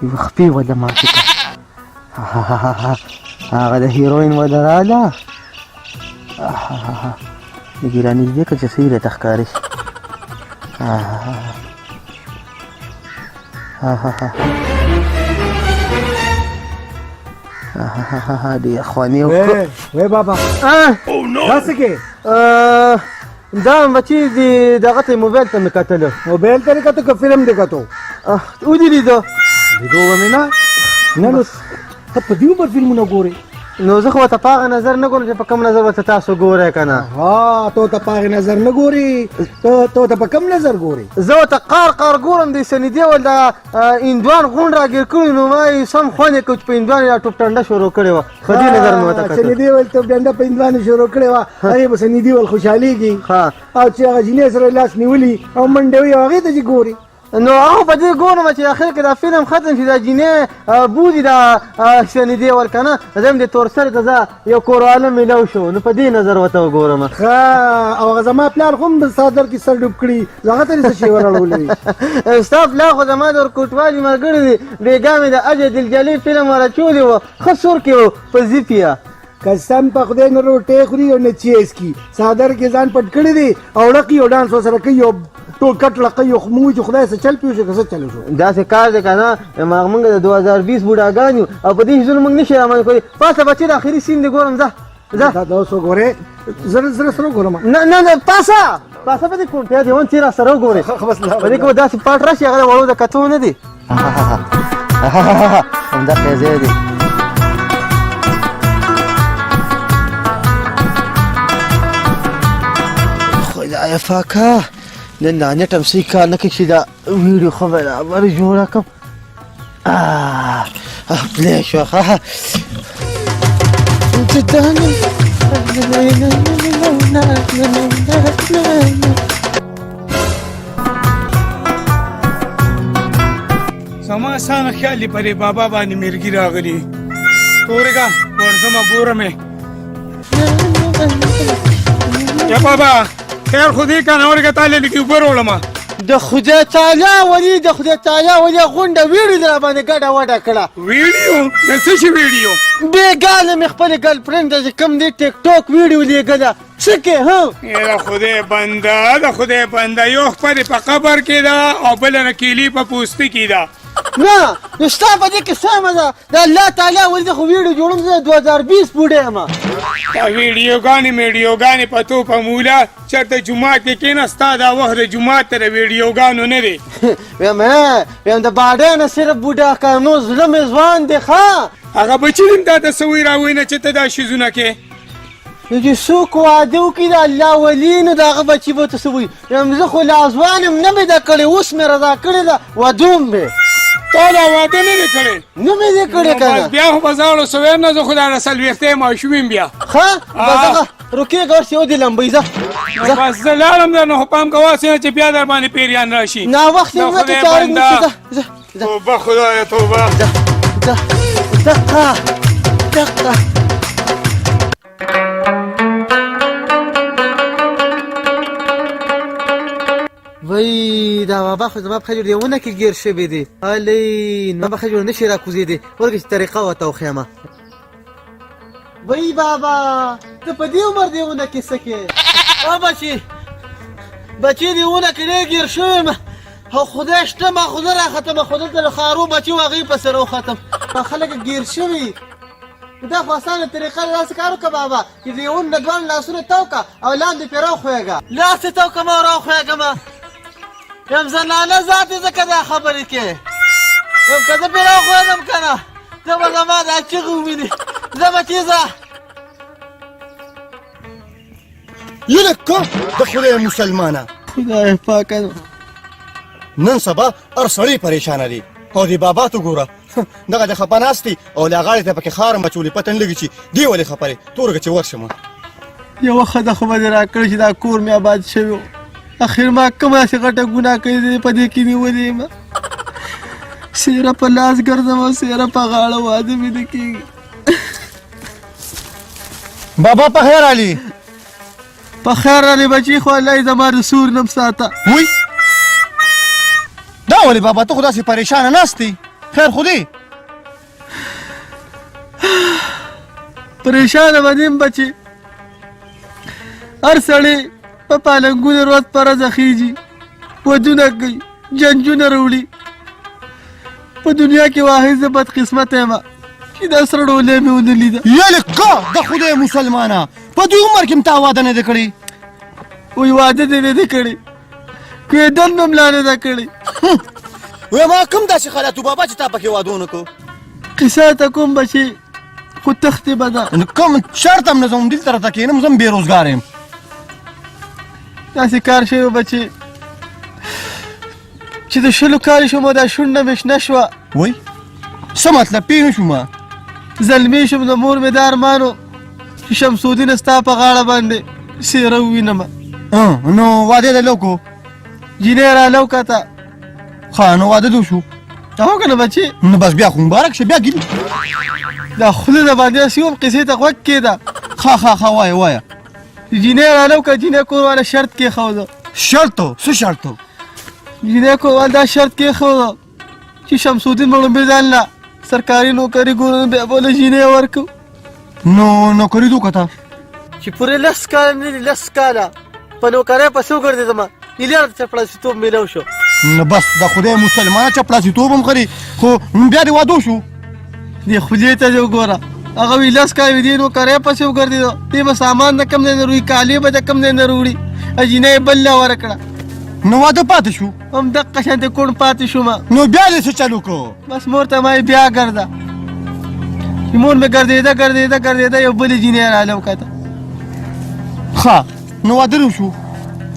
ویوه خپې وده ماتې کړه هغه د هیروین وده راله لږ یې رانږدې کړه چې څه یې راته ښکاري شي ډېر خوانې وی بابا داسې کې دا بچي دغه ته موبایل ته مې کتلو موبایل ته یې کتو که فلم دې کتو ودې لیدو لیدو به مې نه نو ته په دې عمر فلمونه ګورې نو زه خو ورته په هغه نظر نه ګورم چې په کوم نظر ورته تاسو ګورئ که نه ته ته په هغې نظر نه ګورې ته ته په کوم نظر ګورې زه ورته قار ګورم د سندې ول د هندوان غونډ راګیر کړي نو ما یې سم خوند یې کړو چې په هندوان یې ټوپ ټنډه شروع کړې وه ښه دې نظر مې ورته کتل سندې ول ټوپ ټنډه په هندوان یې شروع کړې وه هغې به سندې ول خوشحالېږي او چې هغه جینۍ سره لاس نیولي او منډې وي هغې ته چې ګوري نو هغه په دې ګورم چې اخر کې دا فلم ختم شي دا جینۍ بودي دا سندې ول که نه زه هم دې تورسر ته زه یو کور عالم میلاو شو نو په دې نظر ورته وګورم ښه او هغه زما پلار خو هم د څادر کې سر ډوب کړي هغه ته یې څه شی وراړولی ستا پلار خو زما د ورکوټوالي ملګري دي بېګا مې د اجه دلجلي فلم وراچولی وو ښه سور کې وو په زیپ یې قسم په خدای نه روټۍ خوري او نه چیز کي څادر کې ځان پټ کړی دی او ړقي او ډانس ورسره کوي او ټول کټ لقي خو موږ چې خدای څه چل پیو شو که څه چلو شو داسې کار دی که نه موږ د 2020 بوډاګان یو او په دې هیڅونه موږ نشي رامنځ کولی پاسه بچې د اخري سین دې ګورم ځه دا اوس وګورې زه سره وګورم نه پاسه په دې کوټیا دې ون چې را سره وګورې په دې کې به داسې پاټ راشي هغه د وړو د کتو نه دی همدغه ځای دی خدای پاکه نن دا نټ هم صحیح کار نه کوي چې دا ویډیو خو برابر جوړه کړم پلی شوه زما اسانه خیال دی پرې بابا باندې میرګي راغلي تورېږه ورځمه ګورمې یا بابا خیر خو دې که نه ورګه تاله لږې اوبه راوړمه د خدای تعالی ولي غونډه ویډیو در باندې ګډه وډه کړه ویډیو د څه شي ویډیو بېګا مې خپلې ګرل فرینډ ته چې کوم دی ټیک ټاک ویډیو لیږله څه کې د خدای بنده یو خپلې په قبر کې ده او بله نه کیلي په پوستې کې ده نه نو ستا په دې کې سمه ده د الله تعالی ولې زه خو ویډیو جوړم زه 2020 بوډی یم دا ویډیوګانې په تو په موله چېرته جومات کې کښېنه ستا دا وخت د جومات ته د ویډیوګانو نه دی ویم د باډۍ نه صرف بوډا که نو زړه مې ځوان دی ښه هغه بچي دې تا ته څه وایي راوایي نه چې ته دا شیزونه کې نو چې څوک واده وکړي د الله ولي نو د هغه بچي به ورته څه وایي یم زه خو لا ځوان یم نه مې ده کړې اوس مې رضا کړې ده ودوم مې تا لا واده نه دی کړی نه مې دی کړی که نه بیا خو به زه وړو سویر نه زه خو دا څلوېښتی ماشوم یم بیا ښه بس دغه روکېږه اوس یو دې لمبۍ ځه بس زه لاړم در نو خو پام کوه هسې نه چې بیا در باندې پیریان راشي ناوخت یم نه کې چارې نشته ځه توبه خدایه توبه دقه وای دا بابا خو زما پښه جوړ دی ونه کې ګیر شوی دی هلې نو پښه جوړ نشي راکوزېدی ورګه چې طریقه ورته وښیمه وای بابا ته په دې عمر دې ونه کې څه کې او بچي دې ونه کې ډېر ګیر شوی یم او خدای شته ما خو نه راختمه خو دلته د خارو بچي و هغې پسې راوختم خلک ګیر شوي دا خو اسانه طریقه ده داسې کار وکړه بابا چې د یو نه دواړه لاسونه تو کړه او لاندې پرې راوښویږه لاس یې تو کړم او راوښویږمه یم زنانه ذات یې ځکه دا خبرې کې یم که زه پرې راوښویږم که نه ته به زما دا چغې ووینې زه بچې ځه یلکه د خدای مسلمانه خدای پاکه نن سبا هر سړی پریشانه دی او دی بابا ته ګوره دغه د خپه ناست دی او لا غاړې ته پکې خار مچولي پته نه لګي چې دی ولې خبرې تورګه چې ورشم یوه ښځه خو به دې راکړې چې دا کور مې آباد شوی و اخر ما کومه داسې غټه ګناه کړې دی په دې کې نیولې یم سیره په لاس ګرځم او سیره په غاړه واده مې نه کېږي بابا په خیر علي په خیر علي بچي خو الله یې زما د سور نم ساته وی دا ولې بابا ته خو داسې پریشانه ناست دی خیر خو دی پریشانه به نیم بچې هر سړی په پالنګونه ورځ په ورځ اخیږي ودونه کوي جنجونه راوړي په دنیا کې واحد زه بدقسمته یم چې دا سره ډولۍ مې ونه لیده یلې که د خدای مسلمانه په دې عمر کې م تا واده نه دی کړی وایي واده دې نه دی کړی کېدل مې ملا نه ده کړی وایي ما کوم داسې خلک و بابا چې تا پکې واده ونه کړو قصه ته کوم بچې خو تختې به ده کوم شرط هم نه زه هم دلته راته کښېنم زه هم بېروزګار یم داسې کار شوی بچې چې د 20 کالو شوم دا شونډه مې شنه شوه وایي څه مطلب پوه نه شوم زلمی شوم د مور مې دا ارمان و چې شمسودینه ستا په غاړه باندې څېره ووینم نو واده دې لوکو جینۍ رالو کته ښه نو واده دې وشو هو که نه بچې نو بس بیا خو مبارک شه بیا ګیل دا خوله د باندې داسې وم قصې ته غوږ کېده ښه وایه وایه جینۍ رالو که جینۍ کور والا شرط کېښوده شرط و څه شرط و جینۍ کور والا دا شرط کېښوده چې شمسودین به لومبې ځان له سرکاري نوکري ګورو بیا به له جینۍ ورکړو نو نوکري دې وکړه چې پورې 10 کاله نه دي 10 کاله په نوکرۍ پسې وګرځېدم ایلیا ته چپړاسیتوب میلاو شو نو بس د خدای مسلمانه چپړاسیتوب هم خري خو بیا دې واده وشو دې خولې ته دې وګوره هغه وي 10 کاله دې نوکرۍ پسې وګرځېدو دې به سامان د کم ځای نه روړي کالي به د کم ځای نه روړي جینۍ بل له ورکړه نو واده پاتې شو هم دقه شانتې کوڼ پاتې شوم نو بیا دې څه چلو کو بس مور ته ما بیا ګرځه چې مور مې ګرځېده یو بلې جینۍ راله وکته ښه نو واده دې وشو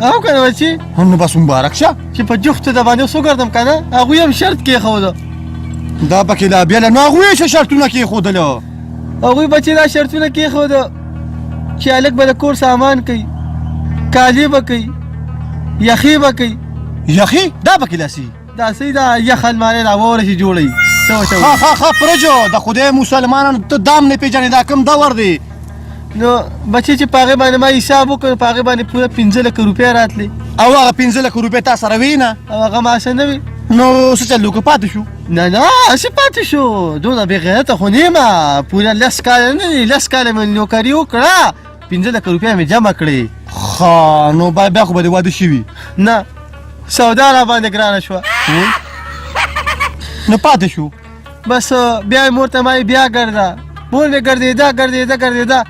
او که نه بچې نو بس مبارک شه چې په جفتو د باندې اوس وګرځم که نه هغوی هم شرط کېښوده دا پکې لا بیا له نو هغوی یې څه شرطونه کېښودله هغوی بچې دا شرطونه کېښوده چې هلک به د کور سامان کوي کالي به کوي یخي به کوي یخي دا پکې لاسي داسې دا یخ المانۍ راواوره چې جوړوي څه ورته ښه پرجو د خدای مسلمانانو ته دام نه پېژنې دا کوم دور دی نو بچې چې په هغې باندې ما حساب وکړ په هغې باندې پوره 15 لکه روپۍ راتلې او هغه 15 لکه روپۍ تا سره وي نه او هغه ما څه نه وي نو څه چل وکړو پاتې شو نه هسې پاتې شو دونه بېغیرته خو نه یم پوره 10 کاله نه دي 10 کاله مې نوکري وکړه 15 لکه روپۍ مې جمع کړې ښه نو بیا خو به دې واده شوي نه سودا را باندې ګرانه شوه نو پاتې شو بس بیا یې مور ته ما بیا ګرځه مور مې ګرځېده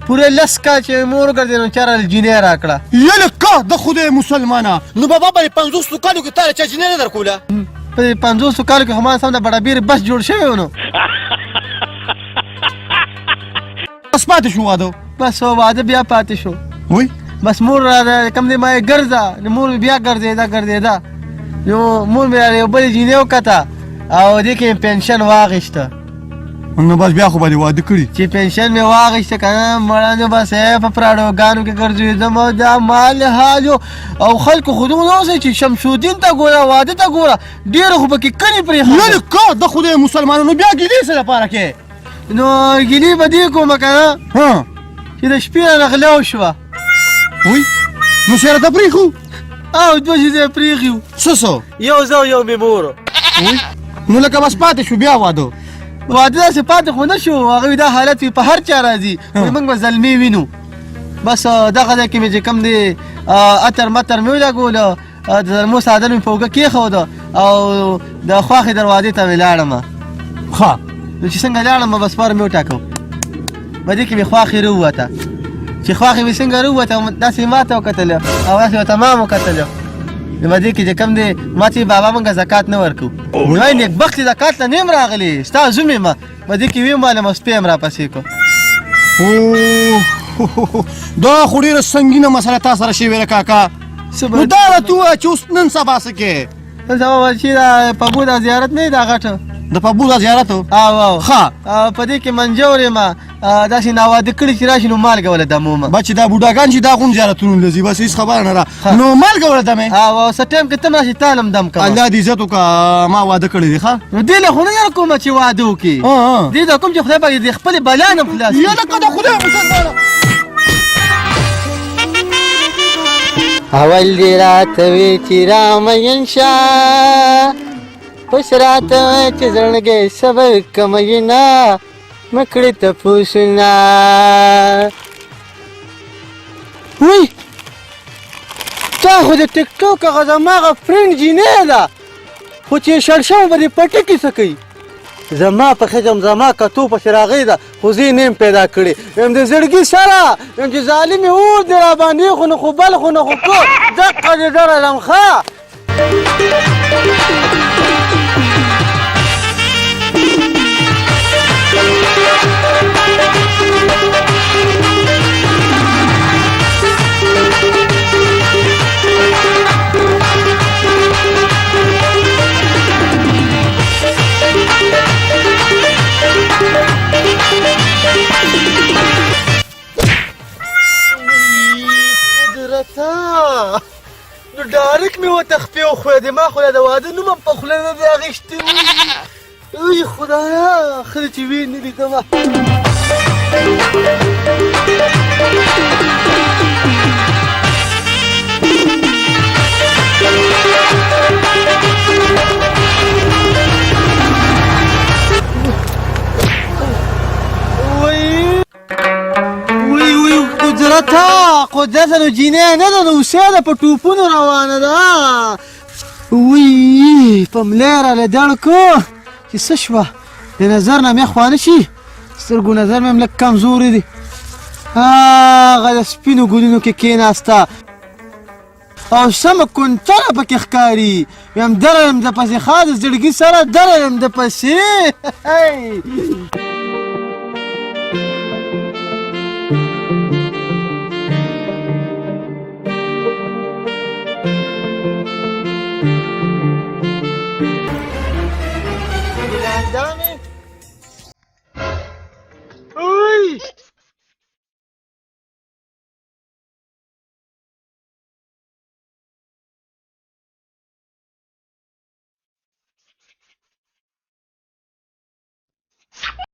پوره 10 کال چې مور وګرځېده نو چا راله جینۍ راکړه یلې که د خدای مسلمانه نو بابا به 50 کالو کې تا له چا جینۍ نه درکوله په 50 کالو کې خو ما سم د بډابېرې بس جوړ شوی و نو بس پاتې شو واده بس واده بیا پاتې شو وای بس مور را کم دی ما یې ګرځه نو مور مې بیا ګرځېده نو مور مې یو بلې جینۍ وکته او دې کې مې پنشن واخیسته نو بس بیا خو به دې واده کړي چې پنشن مې واخیسته که نه مړه نو بس په پراډوګانو کې ګرځېدم او دا مال حال او خلکو خو دومره اوسئ چې شمسودین ته ګوره واده ته ګوره ډېره خو پکې کڼې پرېښودې یلې که د خدای مسلمانانو بیا ګیلې څه لپاره کې نو ګیلې به دې کومه که نه چې د شپې رانه غلا وشوه وای نو سره ته پرېښو او دوه شیزې پرېښي وو څه یو زه او یو مې مور وای نو لکه بس پاتې شو بیا واده داسې پاتې خو نه شو هغوی دا حالت وي په هر چا راځي موږ به زلمې وینو بس دغه ځای کې مې چې کوم دی اتر متر مې ولګولو د زلمو څادر مې په اوږه کېښوده او د خواښې دروازې ته مې لاړم ښه نو چې څنګه لاړم بس پار مې وټاکو بدې کې مې خواښې راووته چې خواښې مې څنګه راووته داسې ما ته وکتله او داسې ورته ما م وکتله نو بدې کې چې کوم دی ما چې بابا مونږ زکات نه ورکو وایي نیکبختې زکات له نه یم راغلی ستا زوم یم بدې کې ویم مالم او سپی یم راپسې کو دا خو ډېره سنګینه مسله تا سره شوې ده کاکا نو دا راته ووایه چې اوس نن سبا څه کې نن سبا به چې دا پبو دا زیارت نه وي دا غټه د پبودا زیارت او ښه په دې کې منجور یم داسې ناواده کړي چې راشي نو مالګه وله دمومه بچې دا بوډاګان چې دا غون زیارتونو لځي بس هېڅ خبره نه ده نو مالګه وله دمې او څه ټایم کې ته م راشي تالم دم کوه الله دې عزت وکړه ما واده کړی دی ښه نو دې له خو نه یاره کومه چې واده وکړي دې ته کوم چې خدای پاک د خپلې بلا نه خلاص یا لکه د خدای مسلمانه اول دې راته وې چې رامین شه اوس راته وې چې زړګی صبر کموي نه مه کړې تپوسونه وی تا خو د ټیک ټوک هغه زما هغه فرینډ جینۍ ده خو چې شړشم به دې پټې کې څه کوي زما په خجم زما کتو پسې راغی ده خو زه یې نیم پیدا کړې یم د زړګي سره یم چې ظالمې اور دې راباندې خو نه خو بل خو نه خو کور دقه دې ډرلم ښه نو ډارک مې وتخپې وخوېدې ما خو لا د واده نوم هم په خوله نه دی اخیستی وي خدایه ښه ده چې ویې نه لیدمه قدرته قدرته نو جینۍ نه ده نو اوسې ده په ټوپونو روانه ده وی په ملی راله دړ کو چې څه شوه د نظر نه مې خوا نه شي سترګو نظر مې هم لږ کمزوري دي هغه د سپینو ګلونو کې کېناسته او سمه کونتره پکې ښکاري ویم دره یم د پسې ښه د زړګي سره دره یم د پسې